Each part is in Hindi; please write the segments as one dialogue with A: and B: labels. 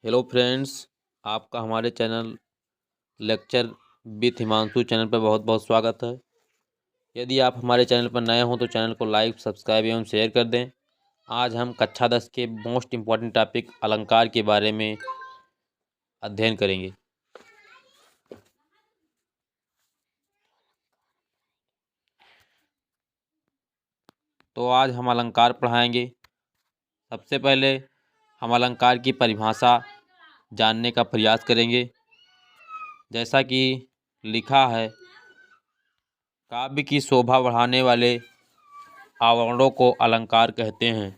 A: हेलो फ्रेंड्स, आपका हमारे channel lecture with Himanshu channel पर बहुत बहुत स्वागत है। यदि आप हमारे चैनल पर नए हों तो चैनल को लाइक, सब्सक्राइब एवं शेयर कर दें। आज हम कक्षा 10 के मोस्ट इम्पॉर्टेंट टॉपिक अलंकार के बारे में अध्ययन करेंगे। तो आज हम अलंकार पढ़ाएंगे। सबसे पहले हम अलंकार की परिभाषा जानने का प्रयास करेंगे। जैसा कि लिखा है, काव्य की शोभा बढ़ाने वाले आवरणों को अलंकार कहते हैं।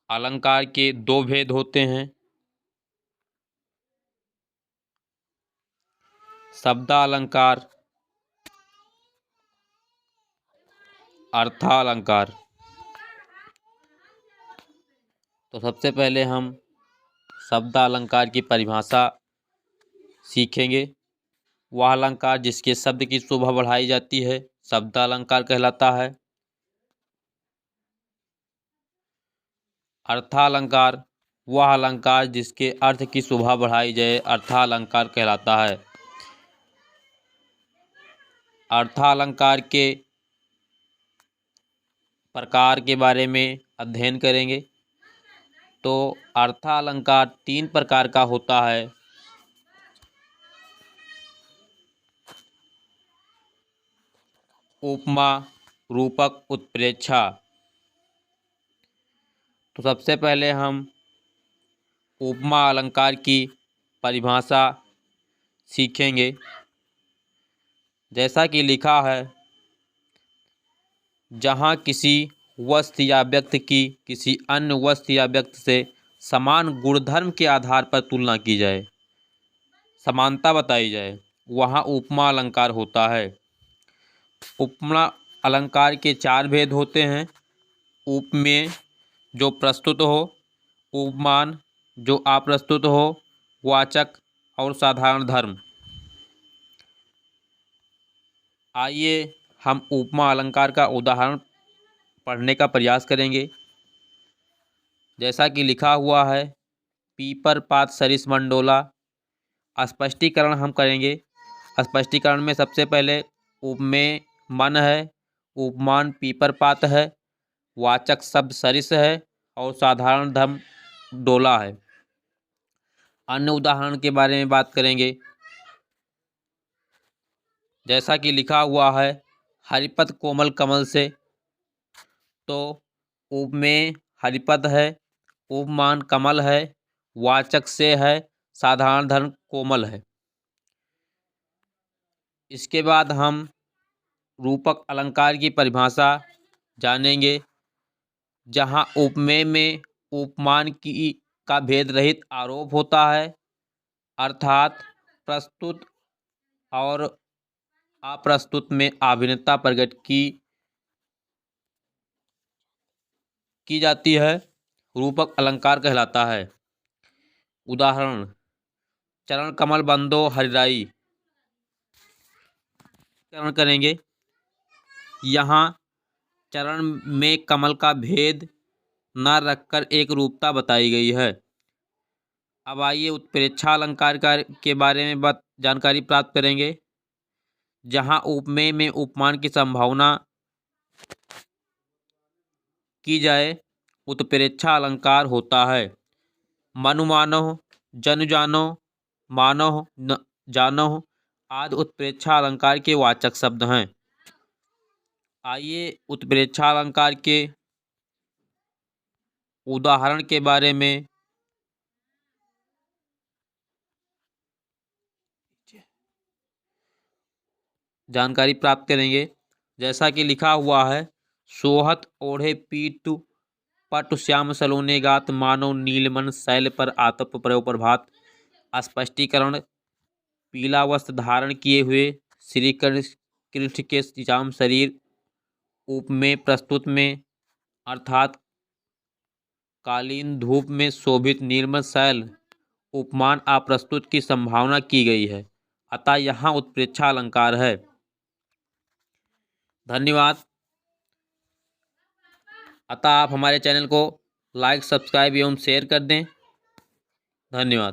A: अलंकार के दो भेद होते हैं, शब्दालंकार, अर्थालंकार। तो सबसे पहले हम शब्दालंकार की परिभाषा सीखेंगे। वह अलंकार जिसके शब्द की शोभा बढ़ाई जाती है शब्दालंकार कहलाता है। अर्थालंकार वह अलंकार जिसके अर्थ की शोभा बढ़ाई जाए अर्थालंकार कहलाता है। अर्थालंकार के प्रकार के बारे में अध्ययन करेंगे। तो अर्थालंकार तीन प्रकार का होता है। उपमा, रूपक, उत्प्रेक्षा। तो सबसे पहले हम उपमा अलंकार की परिभाषा सीखेंगे। जैसा कि लिखा है, जहाँ किसी वस्तु या व्यक्ति की किसी अन्य वस्तु या व्यक्ति से समान गुणधर्म के आधार पर तुलना की जाए, समानता बताई जाए, वहाँ उपमा अलंकार होता है। उपमा अलंकार के चार भेद होते हैं। उपमेय जो प्रस्तुत हो, उपमान जो अप्रस्तुत हो, वाचक और साधारण धर्म। आइए हम उपमा अलंकार का उदाहरण पढ़ने का प्रयास करेंगे। जैसा कि लिखा हुआ है, पीपर पात सरिस मंडोला। स्पष्टीकरण हम करेंगे। स्पष्टीकरण में सबसे पहले उपमेय मन है, उपमान पीपर पात है, वाचक शब्द सरिस है और साधारण धर्म डोला है। अन्य उदाहरण के बारे में बात करेंगे। जैसा कि लिखा हुआ है, हरिपद कोमल कमल से। तो उपमेय हरिपद है, उपमान कमल है, वाचक से है, साधारण धर्म कोमल है। इसके बाद हम रूपक अलंकार की परिभाषा जानेंगे। जहाँ उपमेय में उपमान की का भेद रहित आरोप होता है, अर्थात प्रस्तुत और अप्रस्तुत में अभिन्नता प्रकट की जाती है, रूपक अलंकार कहलाता है। उदाहरण, चरण कमल बंदो हरिराई। चरण करेंगे। यहाँ चरण में कमल का भेद न रखकर एक रूपता बताई गई है। अब आइए उत्प्रेक्षा अलंकार के बारे में जानकारी प्राप्त करेंगे। जहाँ उपमेय में उपमान की संभावना की जाए, उत्प्रेक्षा अलंकार होता है। मनु मानो, जनु जानो, मानो जानो आदि उत्प्रेक्षा अलंकार के वाचक शब्द हैं। आइए उत्प्रेक्षा अलंकार के उदाहरण के बारे में जानकारी प्राप्त करेंगे। जैसा कि लिखा हुआ है, सोहत ओढ़े पीतु पटु श्याम सलोने गात, मानो नीलमन शैल पर आतप प्रयो प्रभात। स्पष्टीकरण, पीला वस्त्र धारण किए हुए श्री कृष्ण के श्याम शरीर उपमेय प्रस्तुत में अर्थात कालीन धूप में शोभित निर्मल शैल उपमान अप्रस्तुत की संभावना की गई है, अतः यहाँ उत्प्रेक्षा अलंकार है। धन्यवाद। अतः आप हमारे चैनल को लाइक, सब्सक्राइब एवं शेयर कर दें। धन्यवाद।